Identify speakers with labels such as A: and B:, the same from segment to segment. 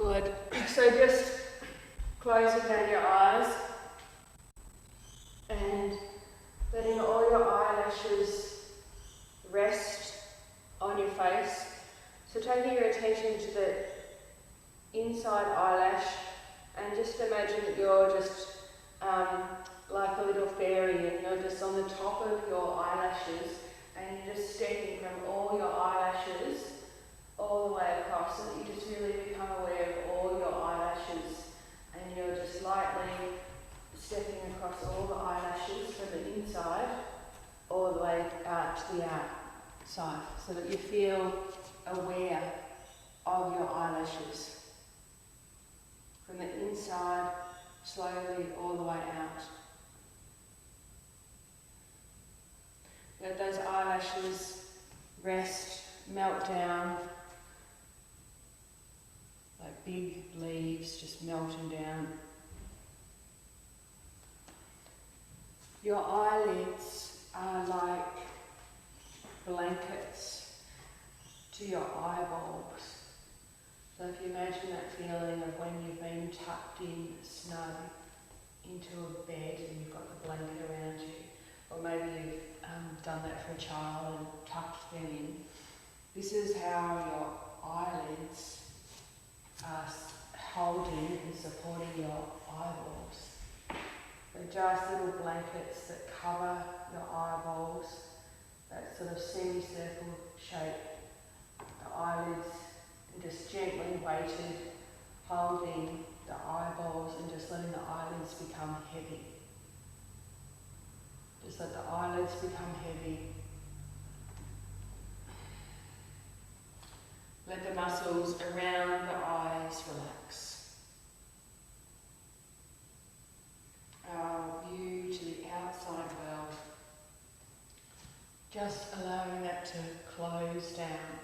A: Good. So just closing down your eyes and letting all your eyelashes rest on your face. So taking your attention to the inside eyelash and just imagine that you're just like a little fairy and you're just on the top of your eyelashes and you're just stepping from all your eyelashes all the way across so that you just really become aware of all your eyelashes and you're just lightly stepping across all the eyelashes from the inside all the way out to the outside so that you feel aware of your eyelashes from the inside slowly all the way out. Let those eyelashes rest, melt down like big leaves just melting down. Your eyelids are like blankets to your eyeballs. So if you imagine that feeling of when you've been tucked in snug into a bed and you've got the blanket around you, or maybe you've done that for a child and tucked them in. This is how your eyelids are holding and supporting your eyeballs. They're just little blankets that cover your eyeballs, that sort of semicircle shape. The eyelids and just gently weighted, holding the eyeballs and just letting the eyelids become heavy. Just let the eyelids become heavy. Let the muscles around the eyes relax. Our view to the outside world, just allowing that to close down.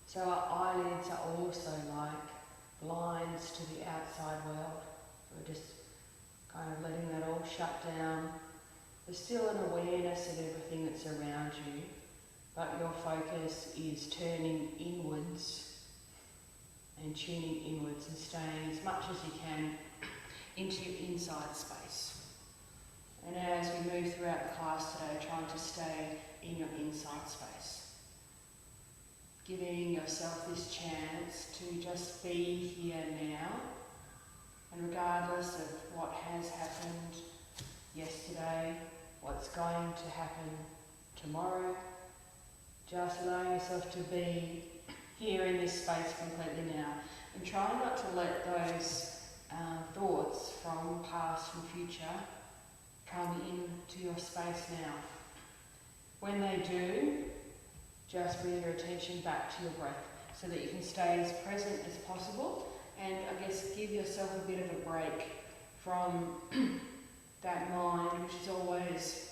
A: So our eyelids are also like blinds to the outside world. We're just kind of letting that all shut down. There's still an awareness of everything that's around you, but your focus is turning inwards and tuning inwards and staying as much as you can into your inside space. And as we move throughout the class today, trying to stay in your inside space. Giving yourself this chance to just be here now, and regardless of what has happened yesterday, what's going to happen tomorrow, just allowing yourself to be here in this space completely now, and try not to let those thoughts from past and future come into your space now. When they do, just bring your attention back to your breath so that you can stay as present as possible and I guess give yourself a bit of a break from that mind which is always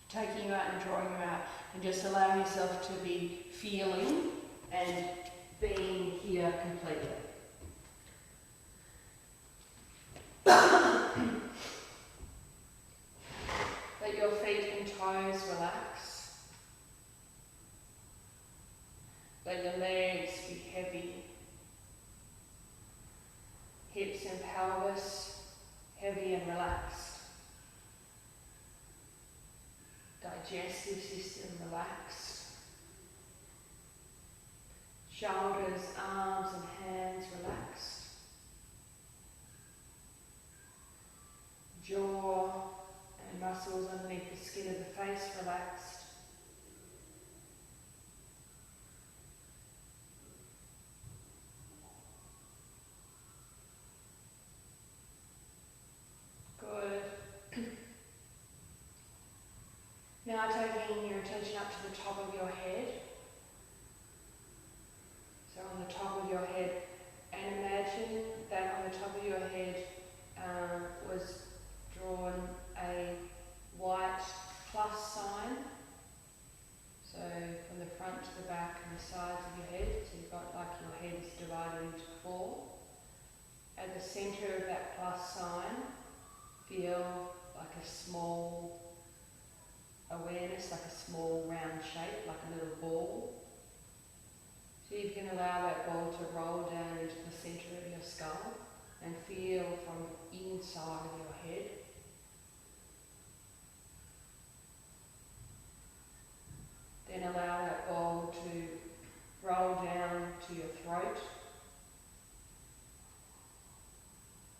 A: taking you out and drawing you out, and just allowing yourself to be feeling and being here completely. Let your feet and toes relax. Let your legs be heavy. Hips and pelvis heavy and relaxed. Digestive system relaxed. Shoulders, arms and hands relaxed. Jaw and muscles underneath the skin of the face relaxed. Good. Now taking your attention up to the top of your head. So on the top of your head, and imagine that on the top of your head was drawn a white plus sign. So from the front to the back and the sides of your head, so you've got like your head is divided into 4. At the centre of that plus sign, feel like a small awareness, like a small round shape, like a little ball. So you can allow that ball to roll down into the centre of your skull and feel from inside of your head. Then allow that ball to roll down to your throat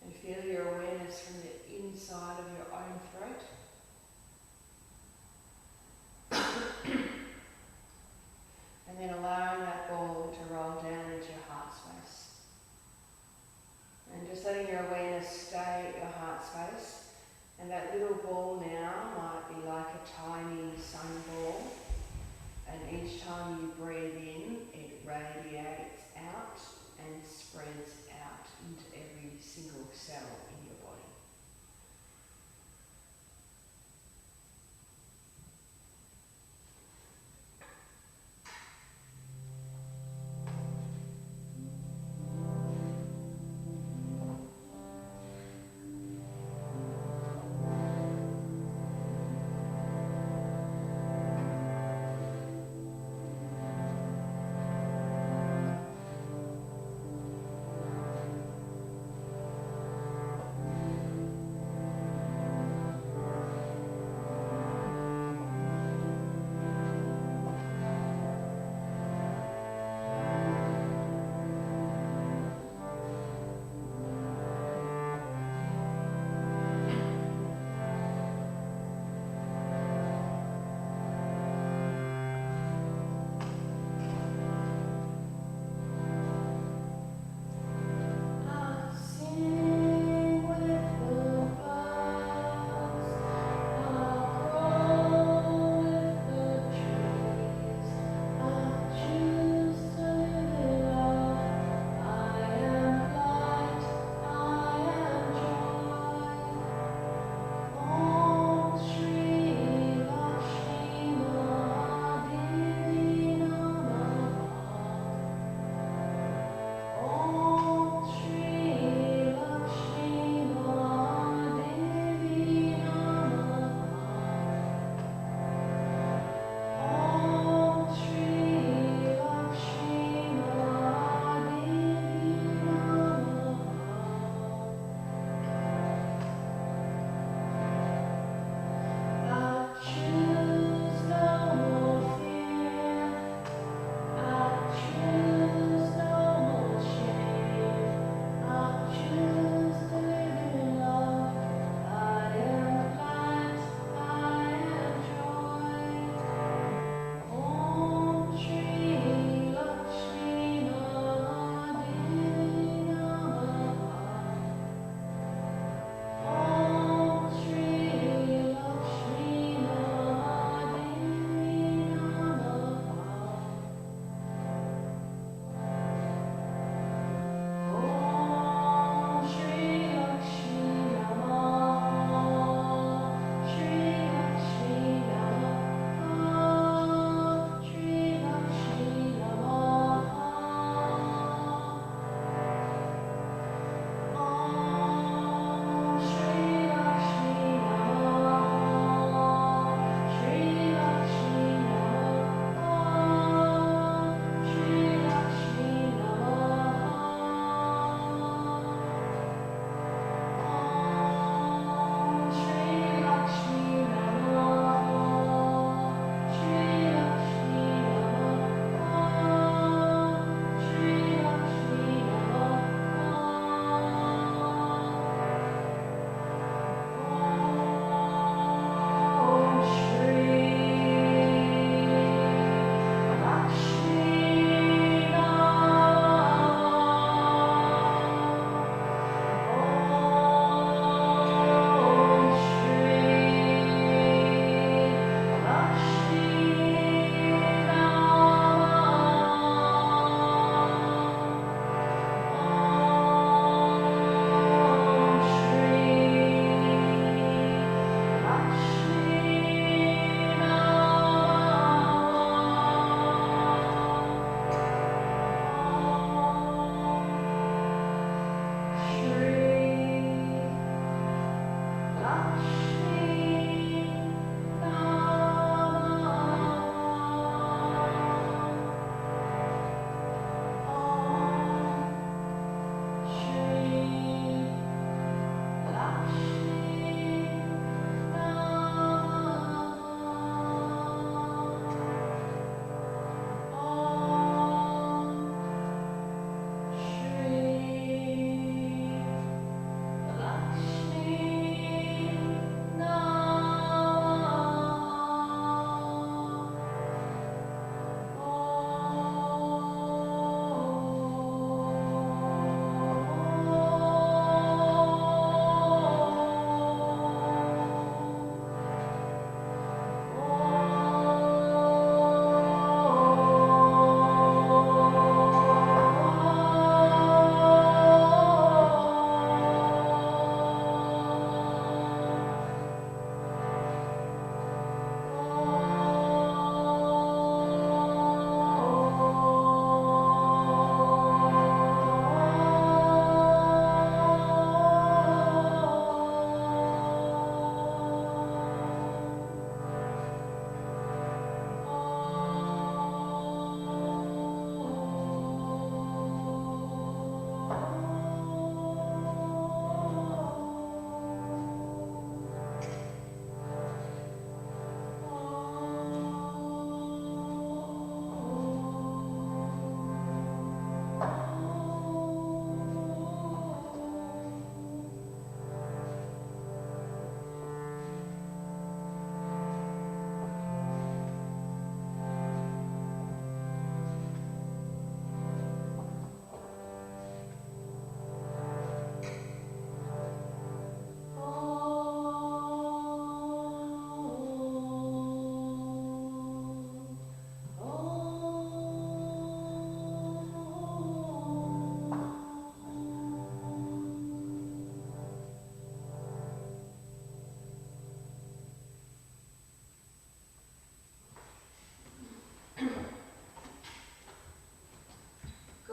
A: and feel your awareness from the inside of your own throat. And then allowing that ball to roll down into your heart space. And just letting your awareness stay at your heart space. And that little ball now might be like a tiny sun ball. And each time you breathe in, it radiates out and spreads out into every single cell in your body.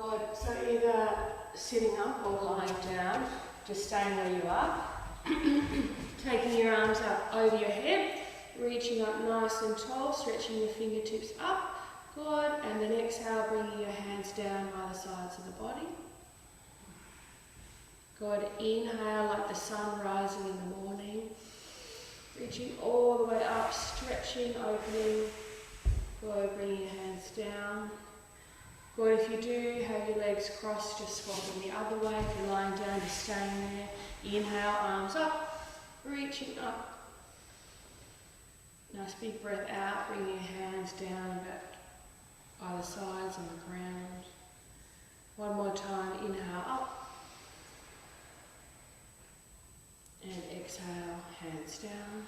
A: Good. So either sitting up or lying down, just staying where you are. Taking your arms up over your head, reaching up nice and tall, stretching your fingertips up. Good. And then exhale, bringing your hands down by the sides of the body. Good. Inhale like the sun rising in the morning. Reaching all the way up, stretching, opening. Good. Bringing your hands down. Good. If you do have your legs crossed, just swap them the other way. If you're lying down, just staying there. Inhale, arms up, reaching up. Nice big breath out, bringing your hands down back by the sides on the ground. One more time, inhale up. And exhale, hands down.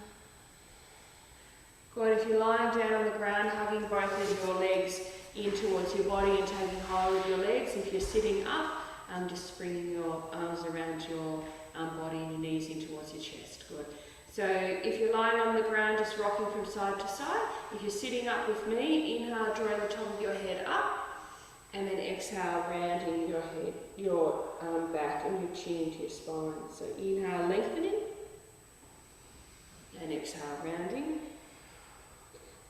A: Good, if you're lying down on the ground, hugging both of your legs in towards your body and taking hold of your legs. If you're sitting up, just bringing your arms around your body and your knees in towards your chest. Good. So if you're lying on the ground, just rocking from side to side. If you're sitting up with me, inhale, drawing the top of your head up, and then exhale, rounding your head, your back and your chin into your spine. So inhale, lengthening, and exhale, rounding.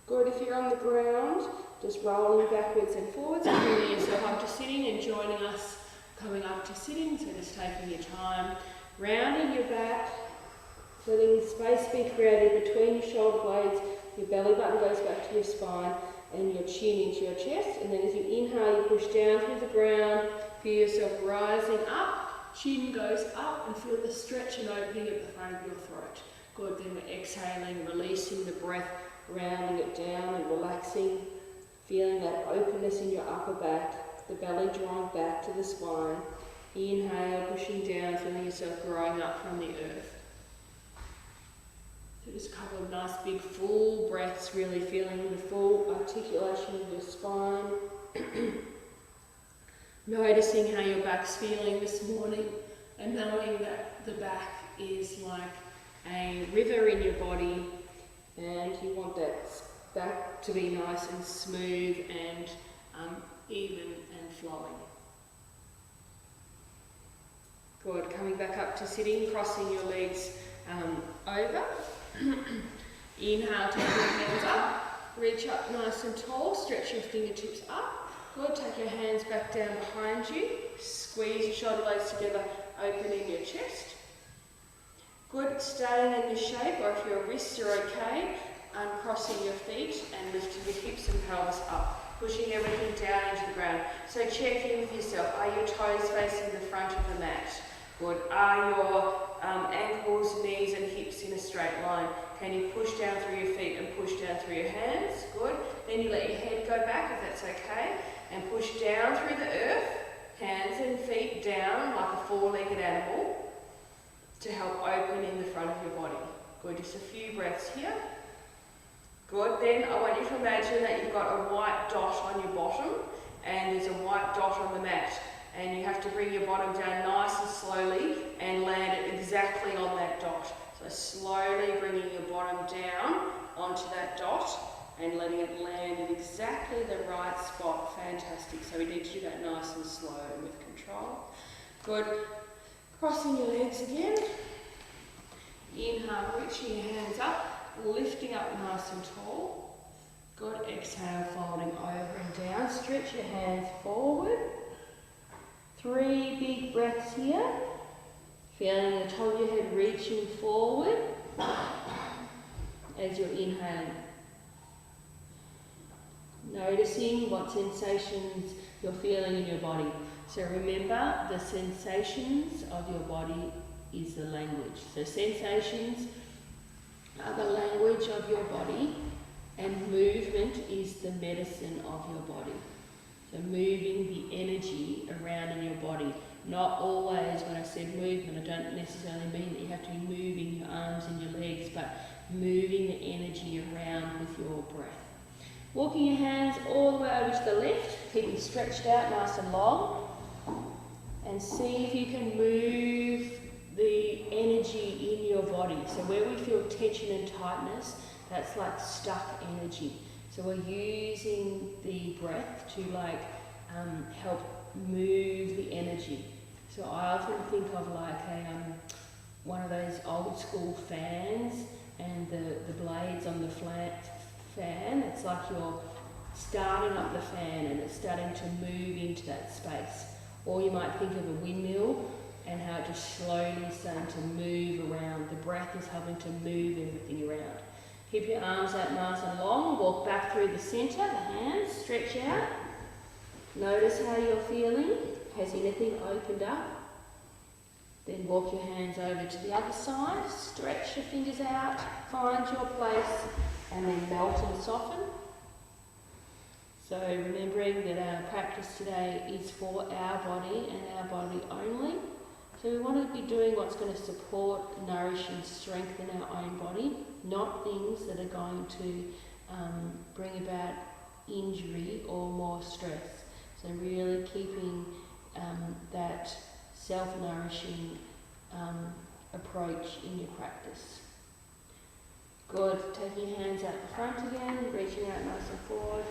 A: Good. If you're on the ground, just rolling backwards and forwards, and bringing yourself up to sitting and joining us coming up to sitting. So just taking your time, rounding your back, letting space be created between your shoulder blades, your belly button goes back to your spine, and your chin into your chest. And then as you inhale, you push down through the ground, feel yourself rising up, chin goes up, and feel the stretch and opening at the front of your throat. Good. Then we're exhaling, releasing the breath, rounding it down and relaxing, feeling that openness in your upper back, the belly drawing back to the spine. Inhale, pushing down, feeling yourself growing up from the earth. So just a couple of nice big full breaths, really feeling the full articulation of your spine. Noticing how your back's feeling this morning and knowing that the back is like a river in your body and you want that back to be nice and smooth and even and flowing. Good. Coming back up to sitting, crossing your legs over. Inhale, take your hands up, reach up nice and tall, stretch your fingertips up. Good. Take your hands back down behind you, squeeze your shoulder blades together, opening your chest. Good. Staying in this shape, or if your wrists are okay, uncrossing your feet and lifting your hips and pelvis up, pushing everything down into the ground. So check in with yourself. Are your toes facing the front of the mat? Good. Are your ankles, knees and hips in a straight line? Can you push down through your feet and push down through your hands? Good. Then you let your head go back if that's okay, and push down through the earth, hands and feet down like a four-legged animal to help open in the front of your body. Good. Just a few breaths here. Good. Then I want you to imagine that you've got a white dot on your bottom and there's a white dot on the mat, and you have to bring your bottom down nice and slowly and land it exactly on that dot. So slowly bringing your bottom down onto that dot and letting it land in exactly the right spot. Fantastic. So we need to do that nice and slow and with control. Good. Crossing your legs again. Inhale, reaching your hands up, lifting up nice and tall. Good. Exhale, folding over and down. Stretch your hands forward. 3 big breaths here. Feeling the top of your head reaching forward as you're inhaling. Noticing what sensations you're feeling in your body. So remember, the sensations of your body is the language. So sensations are the language of your body, and movement is the medicine of your body. So moving the energy around in your body. Not always, when I said movement, I don't necessarily mean that you have to be moving your arms and your legs, but moving the energy around with your breath. Walking your hands all the way over to the left, keeping stretched out nice and long, and see if you can move the energy in your body. So where we feel tension and tightness, that's like stuck energy. So we're using the breath to
B: help move the energy. So I often think of like one of those old school fans, and the blades on the fan, it's like you're starting up the fan and it's starting to move into that space. Or you might think of a windmill and how it just slowly starting to move around. The breath is helping to move everything around. Keep your arms out nice and long, walk back through the centre, the hands, stretch out. Notice how you're feeling. Has anything opened up? Then walk your hands over to the other side, stretch your fingers out, find your place, and then melt and soften. So remembering that our practice today is for our body and our body only. So we want to be doing what's going to support, nourish and strengthen our own body, not things that are going to bring about injury or more stress. So really keeping that self-nourishing approach in your practice. Good. Taking your hands out the front again, reaching out nice and forward.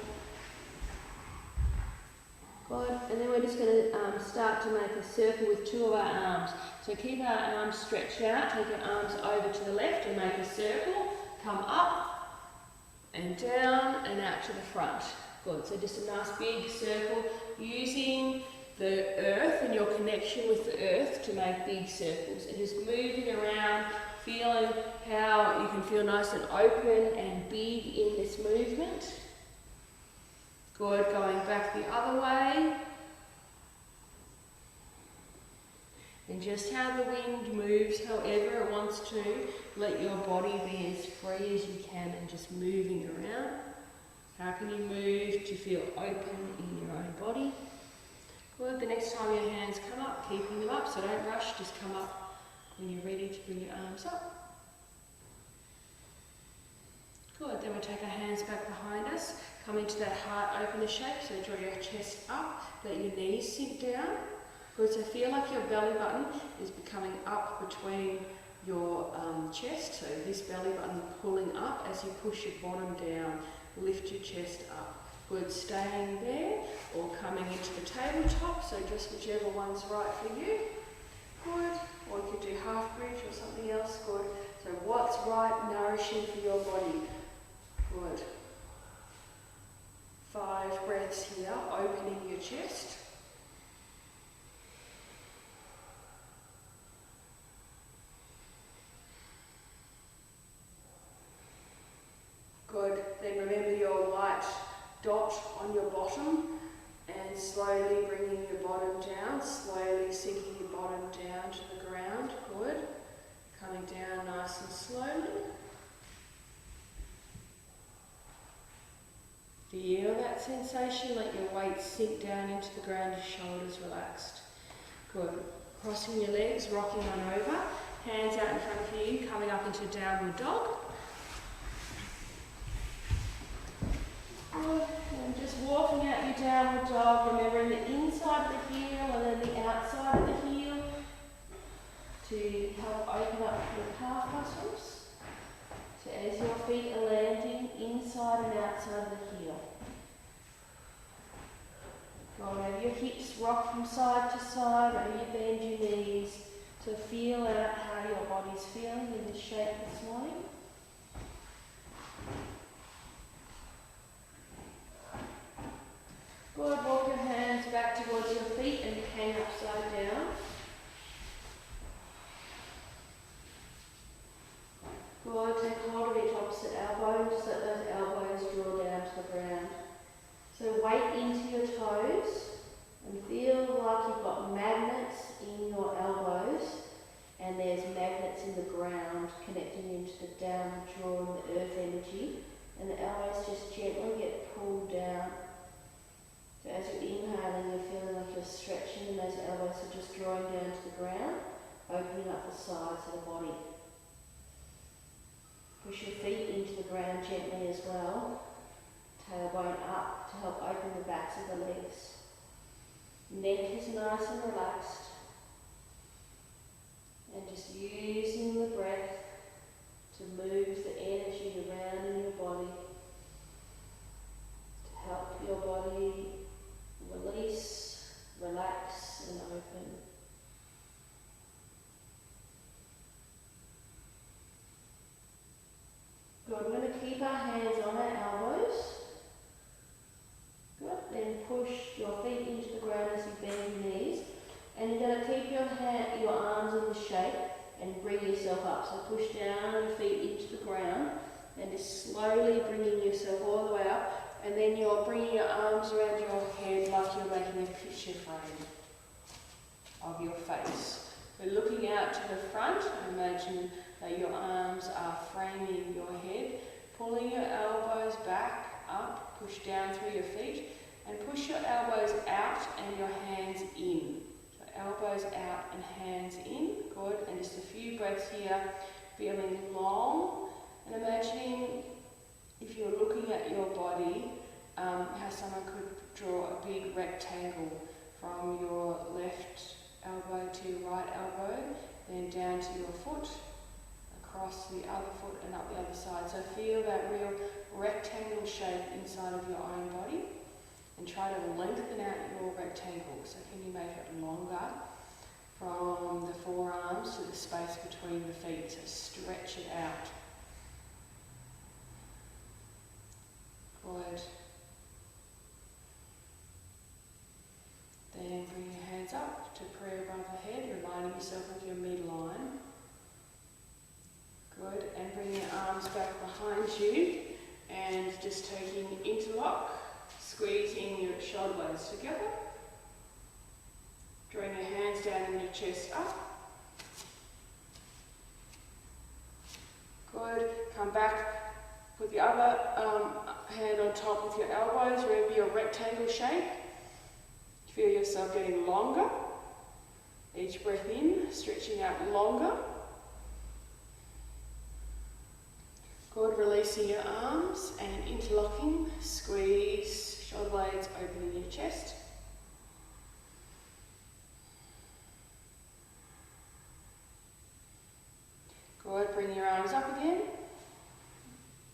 B: Good. And then we're just going to start to make a circle with two of our arms. So keep our arms stretched out, take your arms over to the left and make a circle. Come up and down and out to the front. Good. So just a nice big circle, using the earth and your connection with the earth to make big circles, and just moving around, feeling how you can feel nice and open and big in this movement. Good. Going back the other way. And just how the wind moves however it wants to, let your body be as free as you can and just moving around. How can you move to feel open in your own body? Good. The next time your hands come up, keeping them up, so don't rush, just come up when you're ready to bring your arms up. Good. Then we'll take our hands back behind us, come into that heart opener shape, so draw your chest up, let your knees sink down. Good. So feel like your belly button is becoming up between your chest, so this belly button pulling up as you push your bottom down, lift your chest up. Good. Staying there or coming into the tabletop, so just whichever one's right for you. Good. Or you could do half bridge or something else. Good. So what's right, nourishing for your body? Good. 5 breaths here, opening your chest. Good. Then remember your white dot on your bottom, and slowly bringing your bottom down, slowly sinking your bottom down to the ground. Good. Coming down nice and slowly. Feel that sensation, let your weight sink down into the ground, your shoulders relaxed. Good. Crossing your legs, rocking on over, hands out in front of you, coming up into downward dog. Good. And just walking out your downward dog, remembering the inside of the heel and then the outside of the heel to help open up the calf muscles. So as your feet are landing, inside and outside of the heel. Go over your hips, rock from side to side, or you bend your knees. So feel out how your body's feeling in this shape this morning. Good. Walk your hands back towards your feet and hang upside down. Good. Take hold of each opposite elbow and just let those elbows draw down to the ground. So weight into your toes and feel like you've got magnets in your elbows, and there's magnets in the ground connecting into the downward draw and the earth energy, and the elbows just gently get pulled down. So as you're inhaling, you're feeling like you're stretching and those elbows are just drawing down to the ground, opening up the sides of the body. Push your feet into the ground gently as well. Tailbone up to help open the backs of the legs. Neck is nice and relaxed. And just using the breath to move the energy around in your body to help your body release push your feet into the ground as you bend your knees. And you're going to keep your arms in the shape and bring yourself up. So push down your feet into the ground and just slowly bringing yourself all the way up. And then you're bringing your arms around your head like you're making a picture frame of your face. We're looking out to the front. Imagine that your arms are framing your head. Pulling your elbows back, up, push down through your feet. And push your elbows out and your hands in. Elbows out and hands in, good, and just a few breaths here, feeling long, and imagining if you're looking at your body, how someone could draw a big rectangle from your left elbow to your right elbow, then down to your foot, across the other foot and up the other side. So feel that real rectangle shape inside of your own body. And try to lengthen out your rectangle. So can you make it longer from the forearms to the space between the feet? So stretch it out. Good. Then bring your hands up to prayer above the head, reminding yourself of your midline. Good. And bring your arms back behind you and just taking interlock. Squeezing your shoulder blades together. Drawing your hands down and your chest up. Good. Come back. Put the other hand on top with your elbows. Remember your rectangle shape. Feel yourself getting longer. Each breath in, stretching out longer. Good. Releasing your arms and interlocking. Squeeze. Shoulder blades opening your chest. Good, bring your arms up again.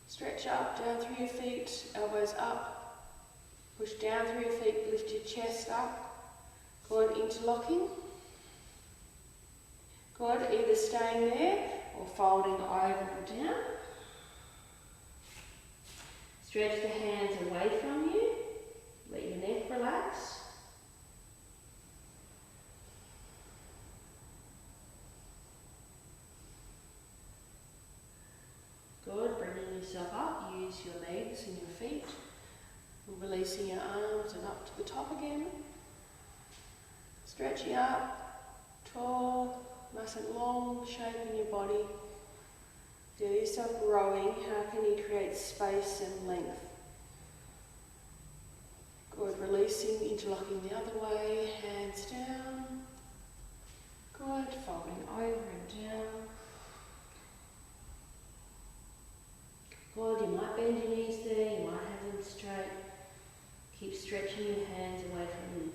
B: Stretch up, down through your feet, elbows up. Push down through your feet, lift your chest up. Good, interlocking. Good, either staying there or folding over and down. Stretch the hands away from you. Let your neck relax. Good, bringing yourself up, use your legs and your feet. Releasing your arms and up to the top again. Stretching up, tall, nice and long shape in your body. Feel yourself growing. How can you create space and length? Good, releasing, interlocking the other way, hands down. Good, folding over and down. Good, you might bend your knees there, you might have them straight. Keep stretching your hands away from you.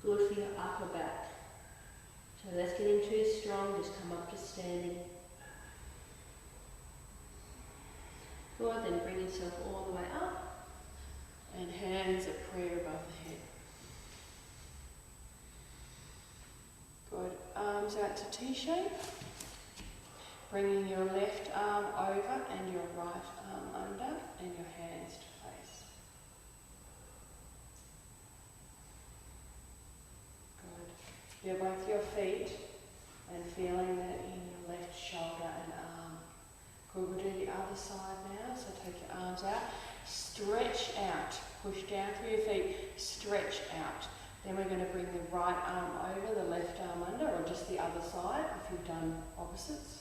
B: Good for your upper back. So that's getting too strong, just come up to standing. Good, then bring yourself all the way up. And hands at prayer above the head. Good. Arms out to T-shape. Bringing your left arm over and your right arm under and your hands to face. Good. Feel both your feet and feeling that in your left shoulder and arm. Good. We'll do the other side now. So take your arms out. Stretch out, push down through your feet, stretch out. Then we're going to bring the right arm over, the left arm under, or just the other side if you've done opposites.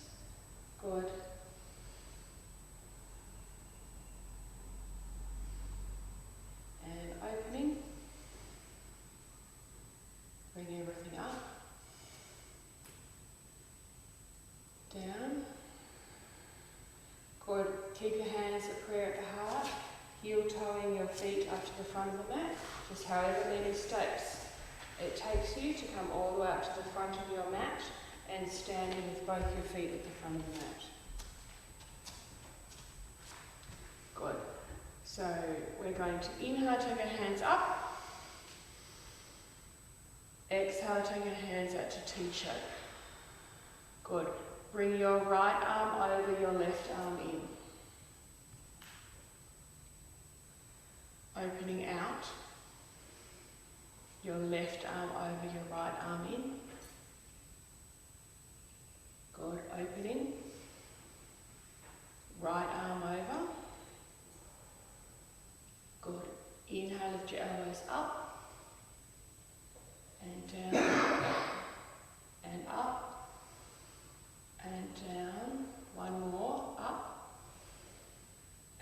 B: Good. And opening. Bring everything up. Down. Good. Keep your hands at prayer at the heart. Heel toeing your feet up to the front of the mat, just however many steps it takes you to come all the way up to the front of your mat and standing with both your feet at the front of the mat. Good. So we're going to inhale, take our hands up. Exhale, take our hands out to T-shape. Good. Bring your right arm over your left arm in. Opening out.
A: your left arm over your right arm in. Good, opening. Right arm over. Good. Inhale, lift your elbows up. And down. And up. And down. One more. Up.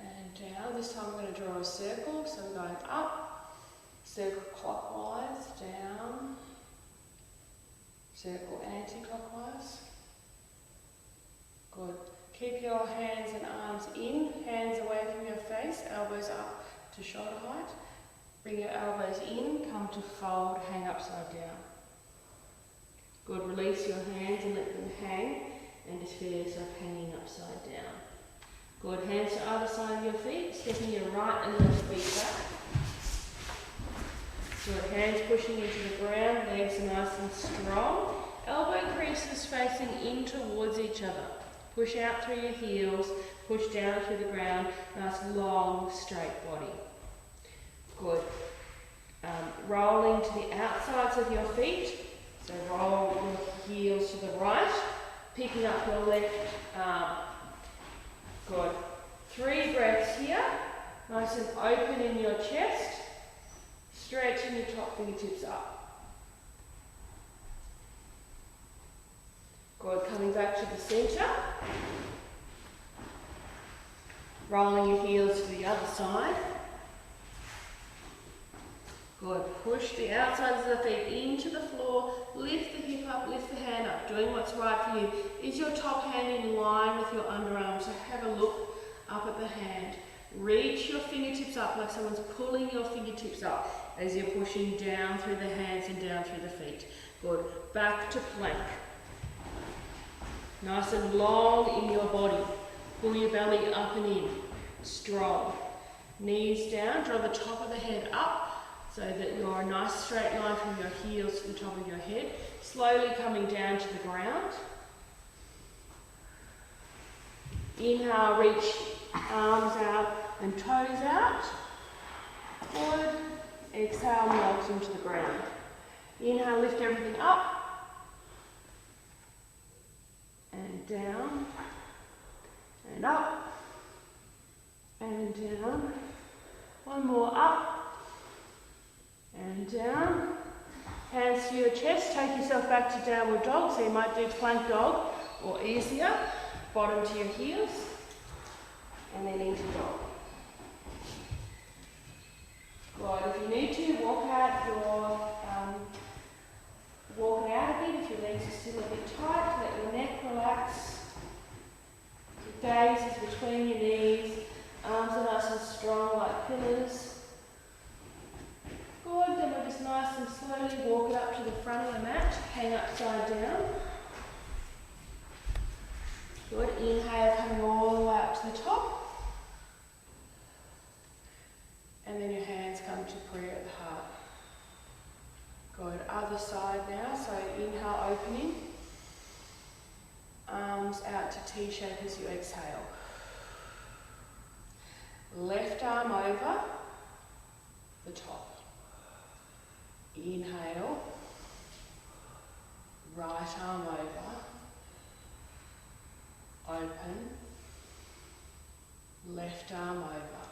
A: And down. This time we're going to draw a circle. So we're going up. Circle clockwise. Down. Circle anti-clockwise. Good. Keep your hands and arms in, hands away from your face, elbows up to shoulder height. Bring your elbows in, come to fold, hang upside down. Good, release your hands and let them hang, and just feel yourself hanging upside down. Good, hands to either side of your feet, stepping your right and left feet back. Good, hands pushing into the ground, legs are nice and strong. Elbow creases facing in towards each other. Push out through your heels, push down through the ground, nice long straight body. Good. Rolling to the outsides of your feet, so roll your heels to the right, picking up your left arm. Good. 3 breaths here, nice and open in your chest, stretching your top fingertips up. Good, coming back to the centre. Rolling your heels to the other side. Good, push the outsides of the feet into the floor, lift the hip up, lift the hand up, doing what's right for you. Is your top hand in line with your underarm? So have a look up at the hand. Reach your fingertips up like someone's pulling your fingertips up as you're pushing down through the hands and down through the feet. Good, back to plank. Nice and long in your body. Pull your belly up and in. Strong. Knees down, draw the top of the head up so that you're a nice straight line from your heels to the top of your head. Slowly coming down to the ground. Inhale, reach arms out and toes out. Forward. Exhale, melt into the ground. Inhale, lift everything up. And down, and up, and down. One more up, and down. Hands to your chest, take yourself back to downward dog, so you might do plank dog, or easier, bottom to your heels, and then into dog. Good, if you need to, walk out a bit if your legs are still a bit tight, let your neck relax. Your gaze is between your knees, arms are nice and strong like pillars. Good, then we'll just nice and slowly walk it up to the front of the mat, hang upside down. Good, inhale coming all the way up to the top. And then your hands come to prayer at the heart. Good, other side now, so inhale, opening. Arms out to T-shape as you exhale. Left arm over the top. Inhale. Right arm over. Open. Left arm over.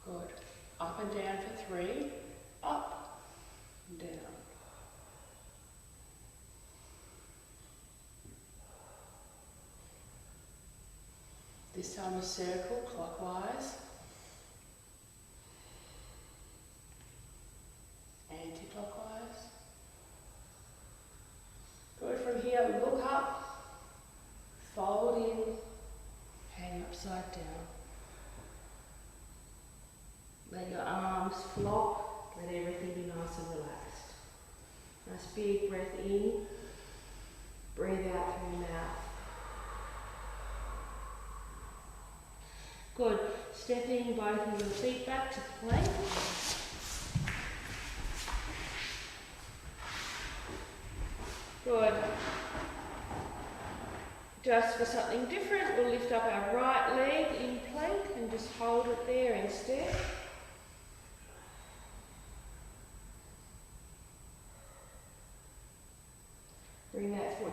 A: Good. Up and down for 3. Up. Down. This time a circle clockwise, anti-clockwise. Good, from here look up, fold in, hang upside down. Let your arms flop, let everything be nice and relaxed. Nice big breath in, breathe out through your mouth. Good, stepping both of your feet back to plank. Good. Just for something different, we'll lift up our right leg in plank and just hold it there instead.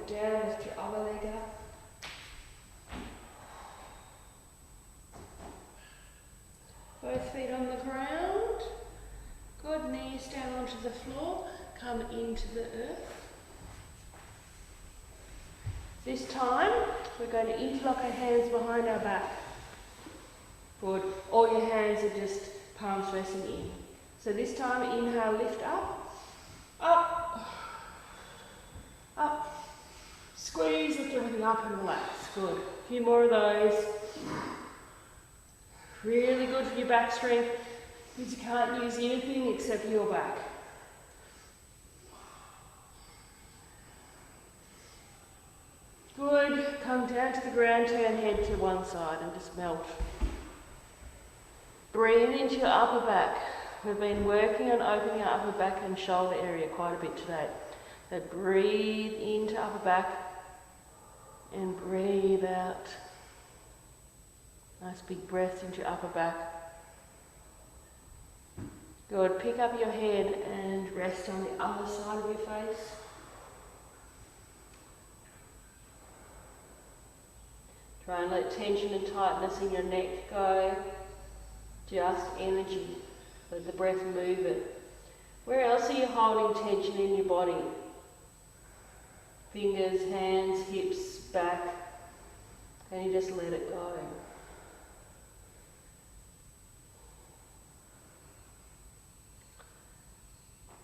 B: foot down, lift your other leg up. Both feet on the ground. Good, knees down onto the floor, come into the earth. This time, we're going to interlock our hands behind our back. Good. All your hands are just palms facing in. So this time, inhale, lift up, up, up. Squeeze, lift everything up and relax. Good. A few more of those. Really good for your back strength, because you can't use anything except your back. Good. Come down to the ground, turn head to one side and just melt. Breathe into your upper back. We've been working on opening our upper back and shoulder area quite a bit today. So breathe into upper back and breathe out. Nice big breaths into your upper back. Good. Pick up your head and rest on the other side of your face. Try and let tension and tightness in your neck go. Just energy. Let the breath move it. Where else are you holding tension in your body? Fingers, hands, hips, back. Can you just let it go?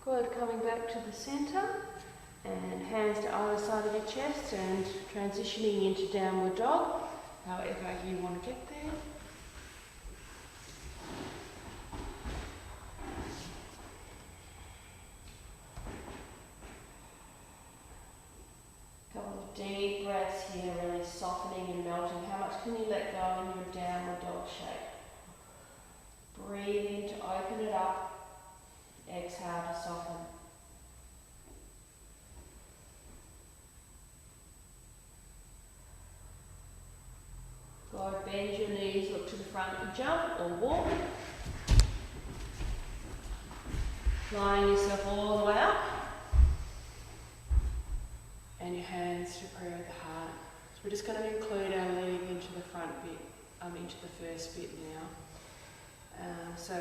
B: Good. Coming back to the centre. And hands to either side of your chest and transitioning into downward dog, however you want to get there. Couple of deep breaths here, really softening and melting. How much can you let go in your downward dog shape? Breathe in to open it up. Exhale to soften. Good. Bend your knees, look to the front and jump or walk. Flying yourself all the way up. And your hands to prayer of the heart. So we're just going to include our leg into the front bit, into the first bit now. So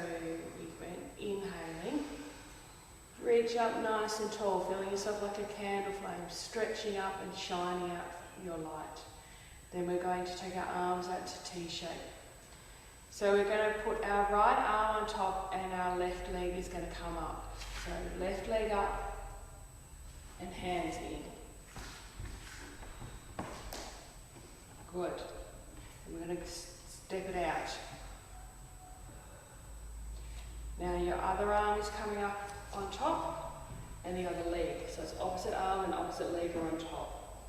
B: we've been inhaling. Reach up nice and tall, feeling yourself like a candle flame, stretching up and shining out your light. Then we're going to take our arms out to T-shape. So we're going to put our right arm on top and our left leg is going to come up. So left leg up and hands in. Good. And we're going to step it out. Now your other arm is coming up on top and the other leg. So it's opposite arm and opposite leg are on top.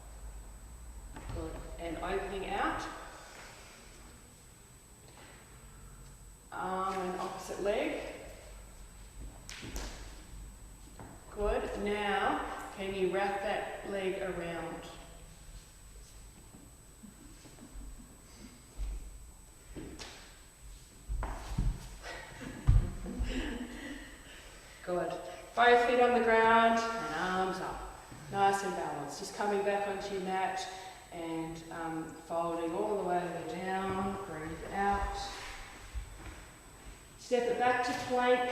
B: Good. And opening out. Arm and opposite leg. Good. Now, can you wrap that leg around? Good. Both feet on the ground and arms up. Nice and balanced. Just coming back onto your mat and folding all the way down. Breathe out. Step it back to plank.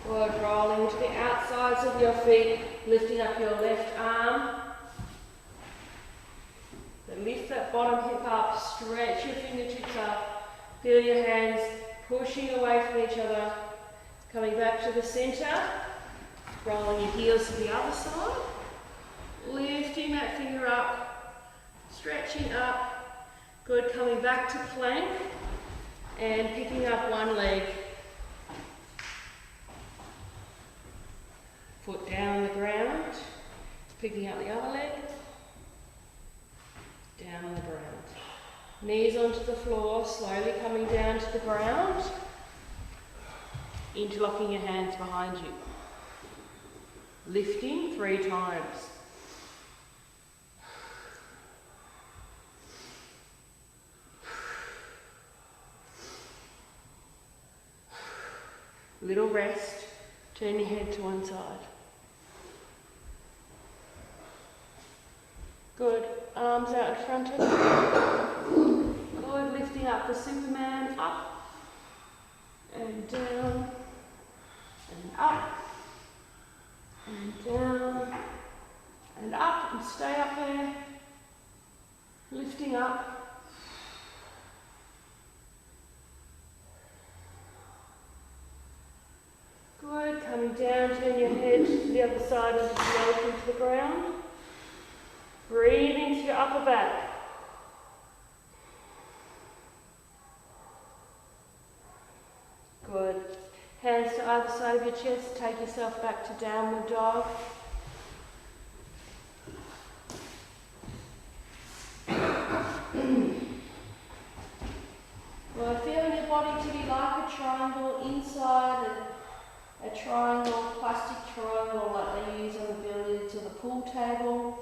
B: Good. Rolling to the outsides of your feet, lifting up your left arm. Then lift that bottom hip up, stretch your fingertips up. Feel your hands pushing away from each other. Coming back to the centre. Rolling your heels to the other side. Lifting that finger up. Stretching up. Good. Coming back to plank. And picking up one leg. Foot down on the ground. Picking up the other leg. Down on the ground. Knees onto the floor, slowly coming down to the ground. Interlocking your hands behind you. Lifting 3 times. Little rest. Turn your head to one side. Good. Arms out in front of you. Good. Lifting up the Superman. Up. And down. And up. And down. And up. And stay up there. Lifting up. Good. Coming down. Turn your head to the other side of the elephant to the ground. Breathe into your upper back. Good. Hands to either side of your chest. Take yourself back to downward dog. Well, feeling your body to be like a triangle inside a triangle, plastic triangle like they use on the billiards or the pool table.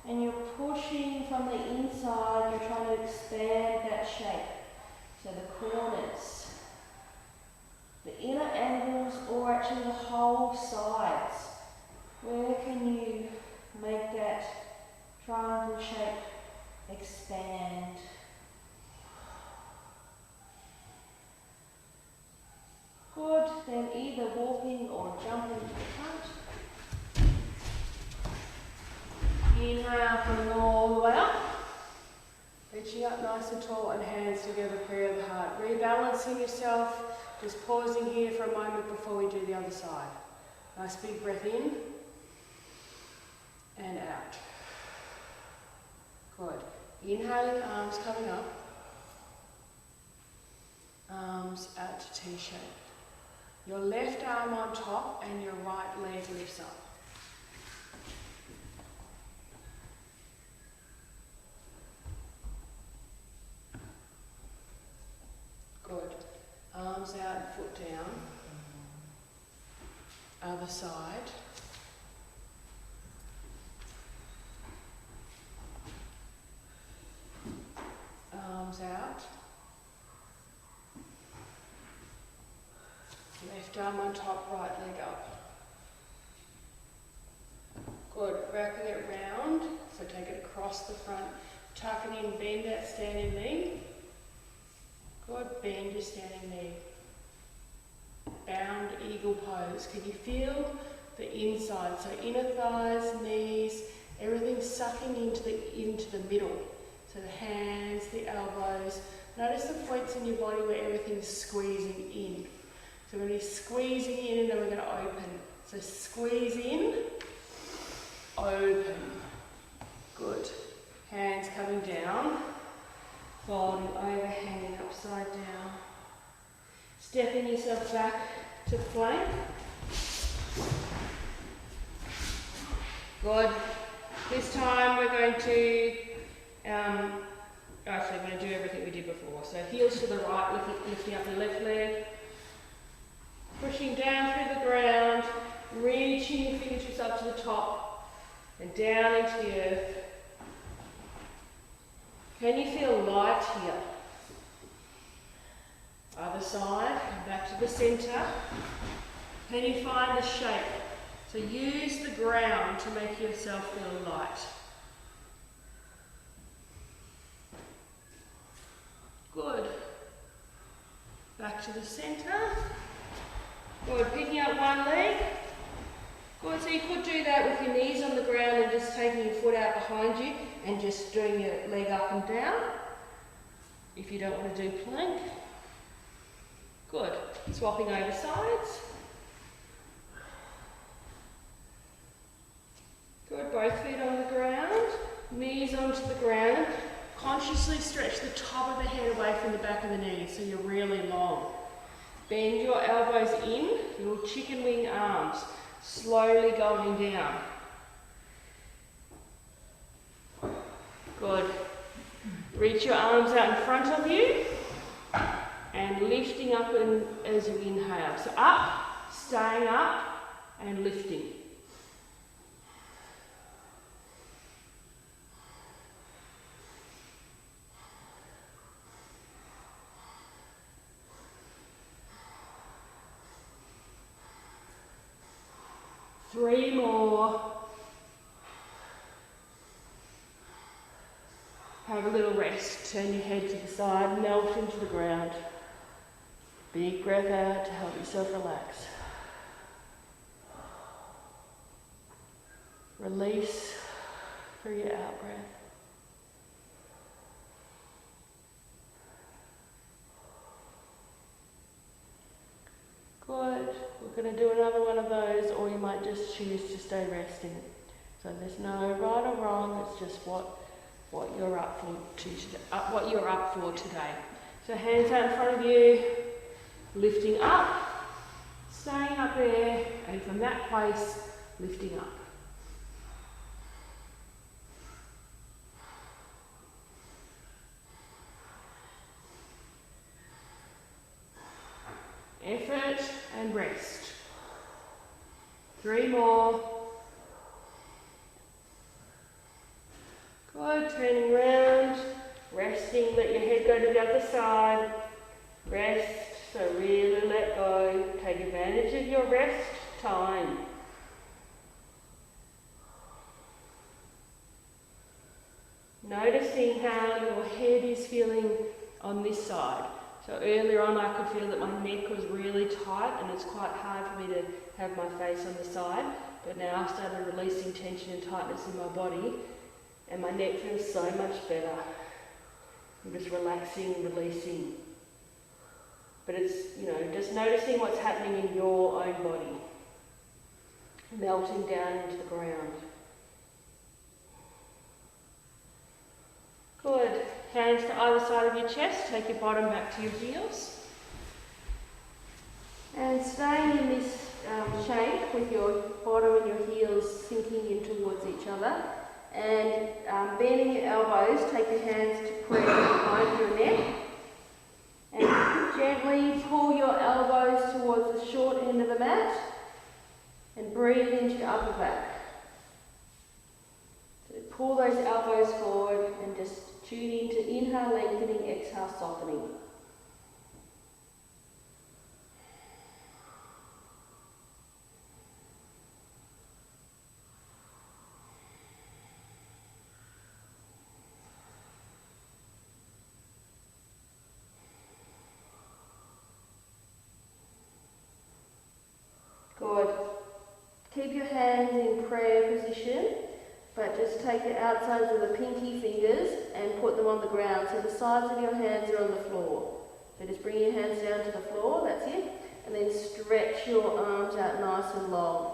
B: And you're pushing from the inside, you're trying to expand that shape. So the corners, the inner angles, or actually the whole sides. Where can you make that triangle shape expand? Good, then either walking or jumping to the front. Inhale, coming all the way up. Reaching up nice and tall and hands together, prayer of the heart. Rebalancing yourself, just pausing here for a moment before we do the other side. Nice big breath in and out. Good. Inhaling, arms coming up. Arms out to T-shape. Your left arm on top and your right leg lifts up. Good. Arms out, foot down. Other side. Arms out. Left arm on top, right leg up. Good. Wrapping it round. So take it across the front. Tuck it in, bend that standing knee. Good, bend your standing knee. Bound eagle pose. Can you feel the inside? So inner thighs, knees, everything sucking into the middle. So the hands, the elbows. Notice the points in your body where everything's squeezing in. So we're going to be squeezing in and then we're going to open. So squeeze in, open. Good. Hands coming down. Folding over, hanging upside down. Stepping yourself back to plank. Good. This time we're going to, actually we're going to do everything we did before. So heels to the right, lifting up your left leg. Pushing down through the ground, reaching your fingertips up to the top and down into the earth. Can you feel light here? Other side, come back to the centre. Can you find the shape? So use the ground to make yourself feel light. Good. Back to the centre. Good, picking up one leg. Good, so you could do that with your knees on the ground and just taking your foot out behind you and just doing your leg up and down if you don't want to do plank. Good, swapping over sides. Good, both feet on the ground, knees onto the ground. Consciously stretch the top of the head away from the back of the knees so you're really long. Bend your elbows in, your chicken wing arms, slowly going down. Good. Reach your arms out in front of you and lifting up as you inhale. So up, staying up and lifting. 3 more. Have a little rest. Turn your head to the side, melt into the ground. Big breath out to help yourself relax. Release through your out breath. Good. We're going to do another one of those, or you might just choose to stay resting. So there's no right or wrong. It's just what you're up for today. So hands out in front of you, lifting up, staying up there, and from that place, lifting up. Effort and rest. 3 more. Good, turning around, resting, let your head go to the other side. Rest, so really let go. Take advantage of your rest time. Noticing how your head is feeling on this side. So earlier on I could feel that my neck was really tight and it's quite hard for me to have my face on the side. But now I've started releasing tension and tightness in my body and my neck feels so much better. I'm just relaxing and releasing. But it's, just noticing what's happening in your own body. Melting down into the ground. Good. Hands to either side of your chest. Take your bottom back to your heels. And staying in this shape with your bottom and your heels sinking in towards each other. And bending your elbows, take your hands to prayer behind your neck. And gently pull your elbows towards the short end of the mat. And breathe into your upper back. So pull those elbows forward and just tune into inhale, lengthening, exhale, softening. Good. Keep your hands in prayer position, but just take the outsides of the pinky fingers and put them on the ground. So the sides of your hands are on the floor. So just bring your hands down to the floor, that's it. And then stretch your arms out nice and long.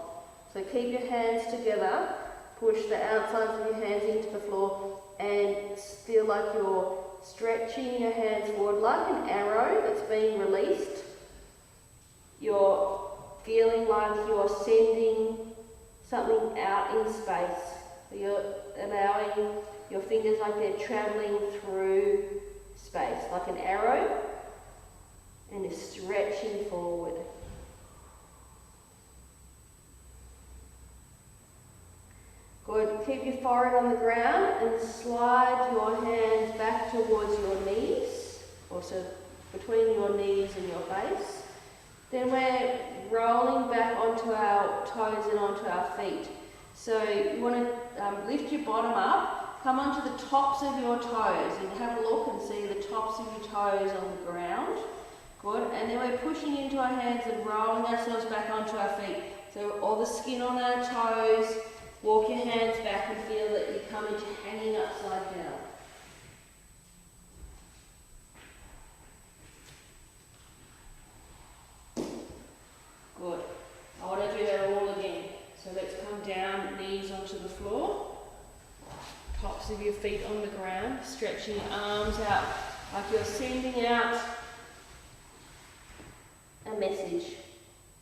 B: So keep your hands together, push the outsides of your hands into the floor and feel like you're stretching your hands forward like an arrow that's being released. You're feeling like you're sending something out in space. So you're allowing your fingers like they're travelling through space, like an arrow, and you're stretching forward. Good. Keep your forehead on the ground and slide your hands back towards your knees, also between your knees and your face. Then we're rolling back onto our toes and onto our feet. So you want to lift your bottom up, come onto the tops of your toes and have a look and see the tops of your toes on the ground. Good. And then we're pushing into our hands and rolling ourselves back onto our feet. So all the skin on our toes, walk your hands back and feel that you come into hanging upside down. Good. I want to do that all again. So let's come down, knees onto the floor, tops of your feet on the ground, stretching your arms out like you're sending out a message,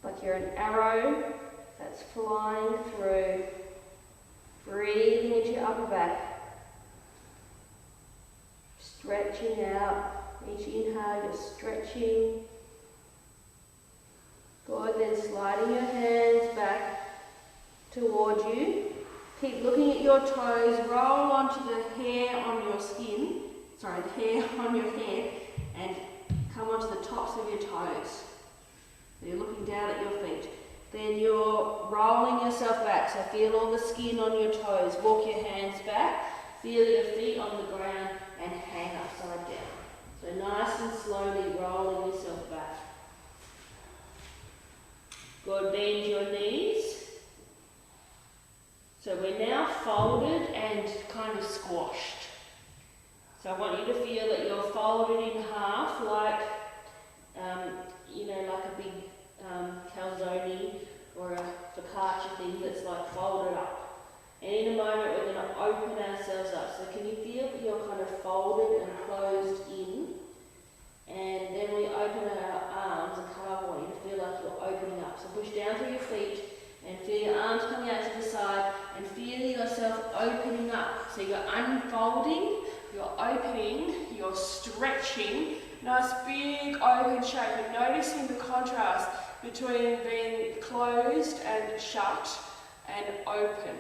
B: like you're an arrow that's flying through, breathing into your upper back, stretching out. Each inhale, you're stretching. Good, then sliding your hands back towards you. Keep looking at your toes, roll onto the hair on your skin, the hair on your head, and come onto the tops of your toes. So you're looking down at your feet. Then you're rolling yourself back, so feel all the skin on your toes. Walk your hands back, feel your feet on the ground and hang upside down. So nice and slowly rolling yourself back. Good, bend your knees. So we're now folded and kind of squashed. So I want you to feel that you're folded in half like, like a big calzone or a focaccia thing that's like folded up. And in a moment we're going to open ourselves up. So can you feel that you're kind of folded and closed in? And then we open our arms and I want you to feel like you're opening up. So push down through your feet and feel your arms coming out to the side and feel yourself opening up. So you're unfolding, you're opening, you're stretching. Nice big open shape, and noticing the contrast between being closed and shut and open.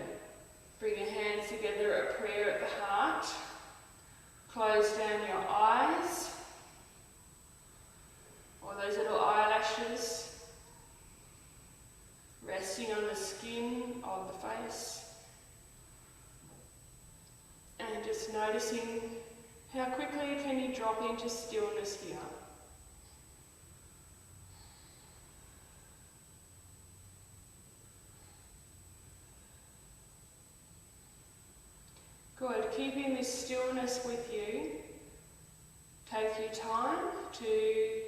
B: Bring your hands together at prayer at the heart. Close down your eyes, or those little eyelashes, resting on the skin of the face. And just noticing how quickly can you drop into stillness here. Good, keeping this stillness with you. Take your time to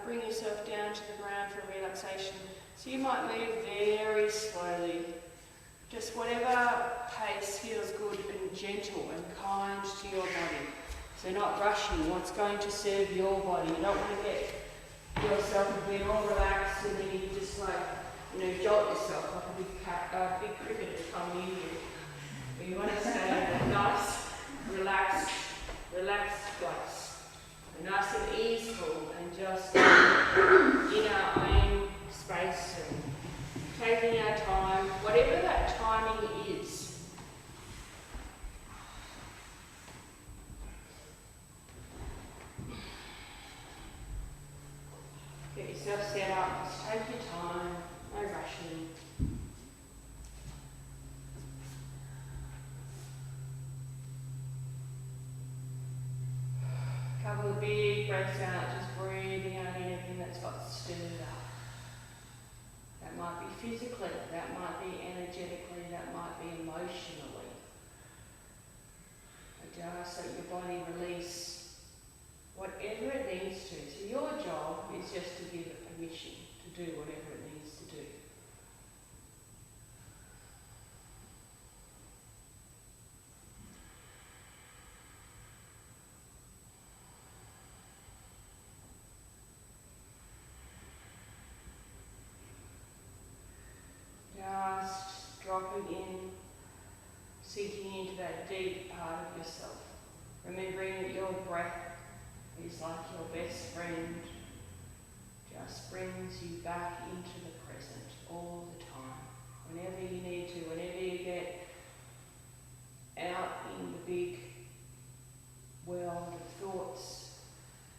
B: bring yourself down to the ground for relaxation. So you might move very slowly. Just whatever pace feels good and gentle and kind to your body. So not rushing what's going to serve your body. You don't want to get yourself a bit all relaxed and then you just jolt yourself like a big cricketer coming in here. But you want to stay in a nice, relaxed place. So nice and easeful and just in our own space and taking our time, whatever that timing is. Get yourself set up, just take your time, no rushing. Couple of big breaths out, just breathing out anything that's got stirred up. That might be physically, that might be energetically, that might be emotionally. Just let your body release whatever it needs to. So your job is just to give it permission to do whatever it needs to do. Just dropping in, sinking into that deep part of yourself. Remembering that your breath is like your best friend, just brings you back into the present all the time. Whenever you need to, whenever you get out in the big world of thoughts,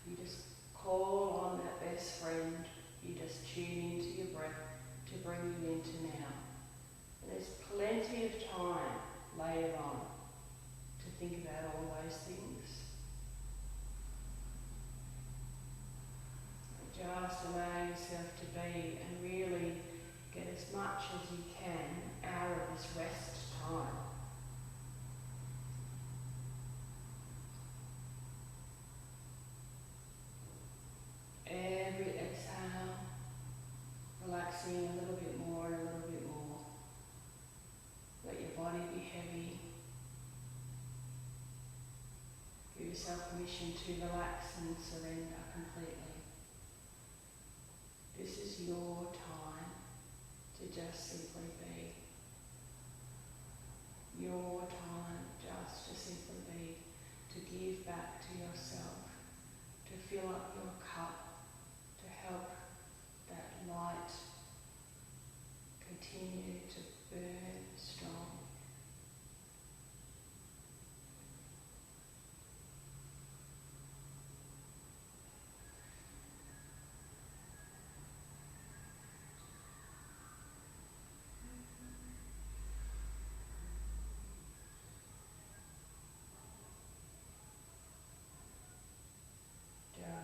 B: you just call on that best friend, you just tune into your breath to bring you into now. And there's plenty of time later on to think about all those things. Just allow yourself to be and really get as much as you can out of this rest time. Every exhale, relaxing a little bit more and a little bit more. Let your body be heavy. Give yourself permission to relax and surrender completely. This is your time to just simply be. Your time just to simply be, to give back to yourself, to fill up your cup, to help that light continue to burn strong.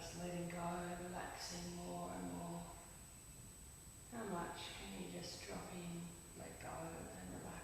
A: Just letting go, relaxing more and more. How much can you just drop in, let go and relax?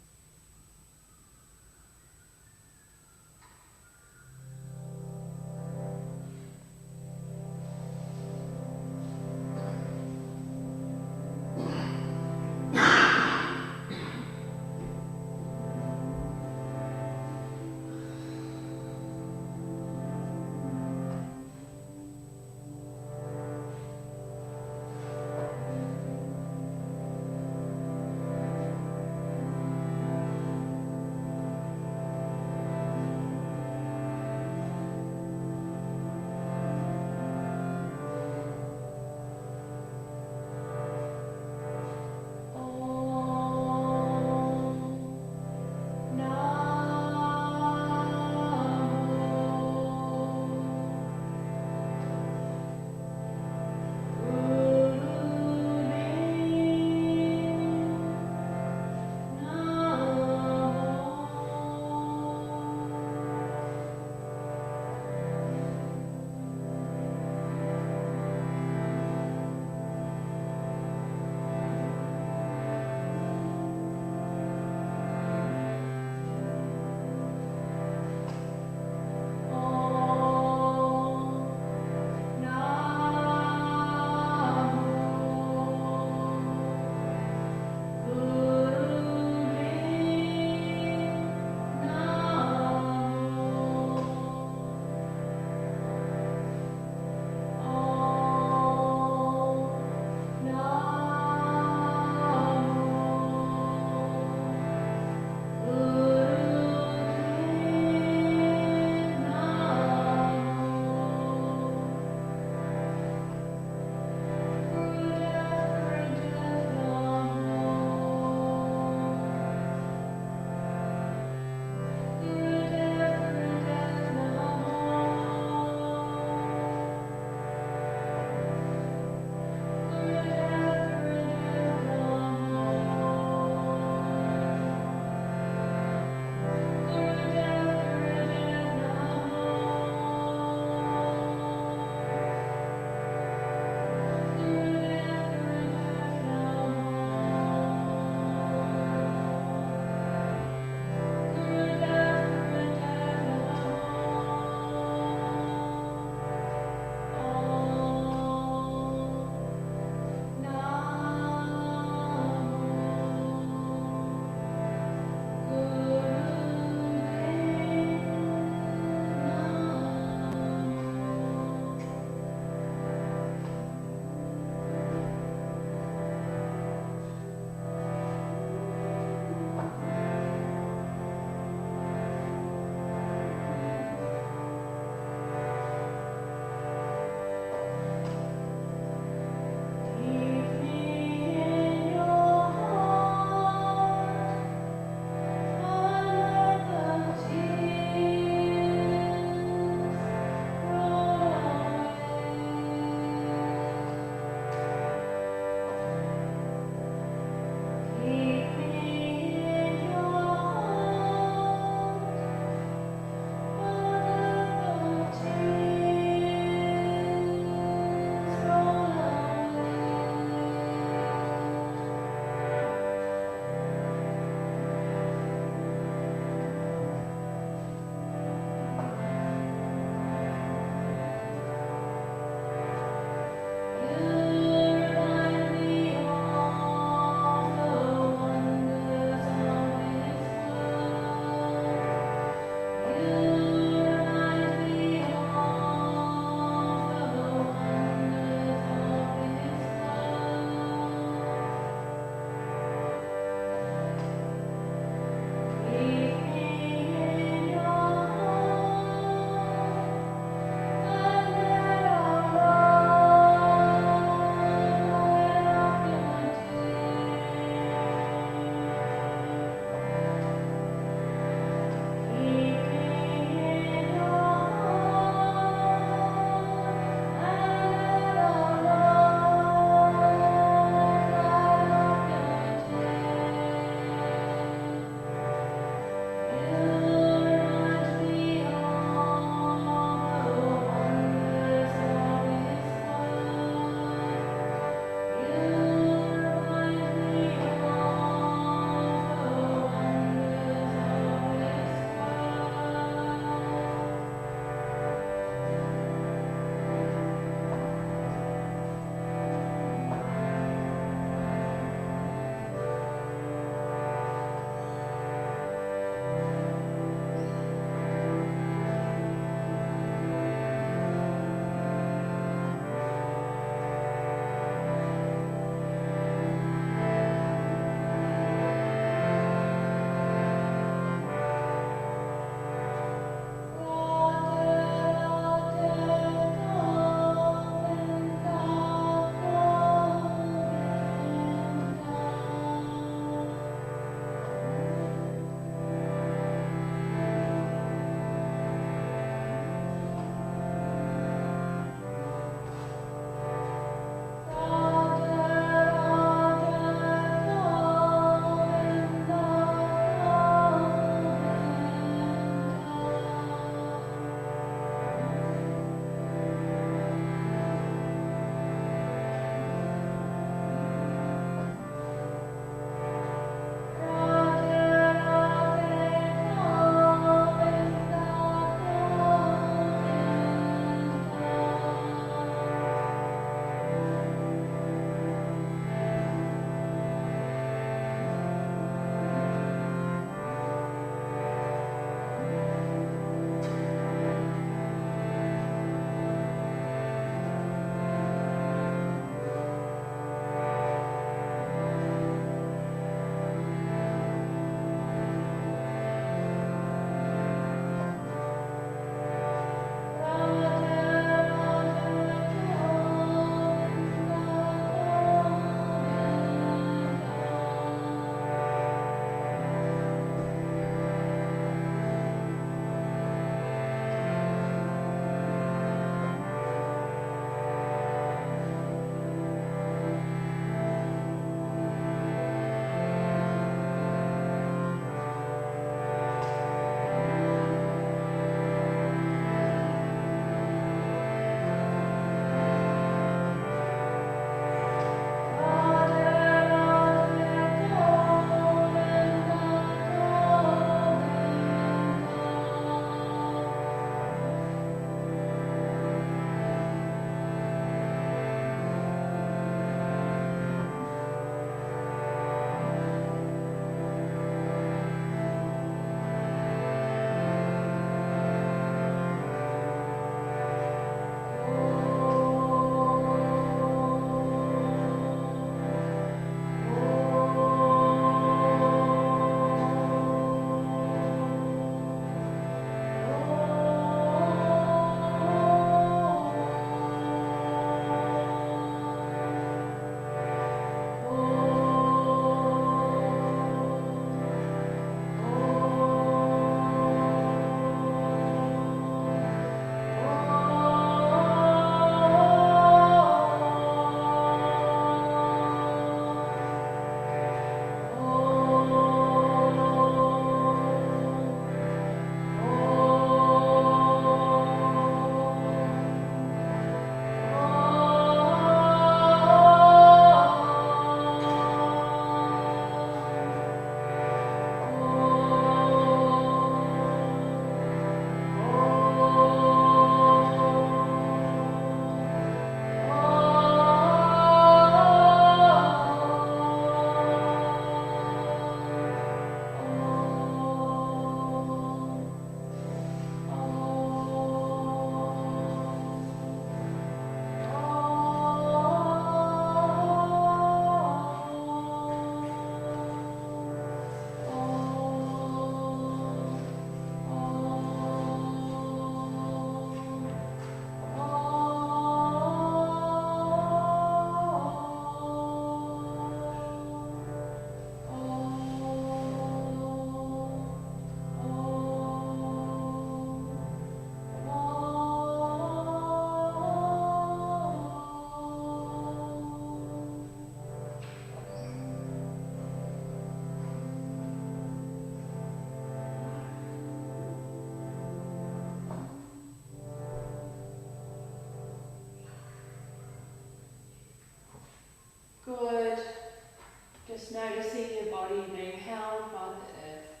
B: Just noticing your body being held by the earth.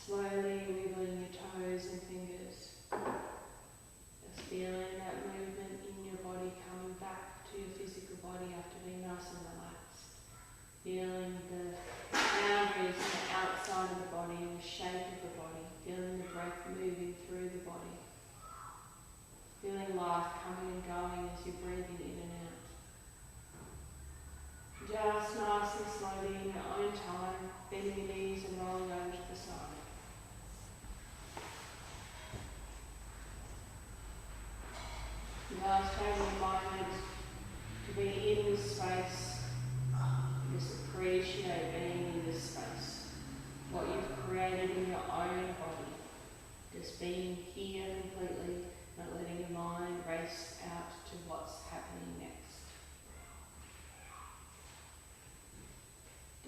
B: Slowly wiggling your toes and fingers. Just feeling that movement in your body coming back to your physical body after being nice and relaxed. Feeling the boundaries on the outside of the body and the shape of the body. Feeling the breath moving through the body. Feeling life coming and going as you're breathing in and out. Just nice and slowly in your own time, bending your knees and rolling over to the side. Just taking a moment to be in this space. Just appreciate being in this space. What you've created in your own body. Just being here completely, not letting your mind race out to what's happening next.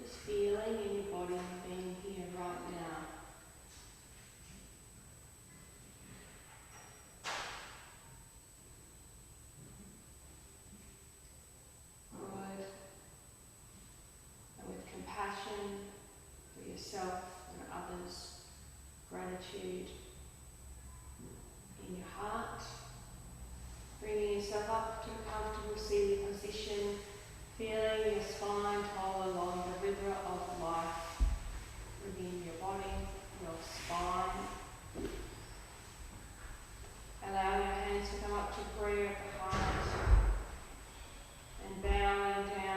B: Just feeling in your body, being here right now. Good. And with compassion for yourself and others, gratitude in your heart, bringing yourself up to a comfortable seated position, feeling your spine tall along the river of life within your body, your spine. Allow your hands to come up to prayer at the heart and bowing down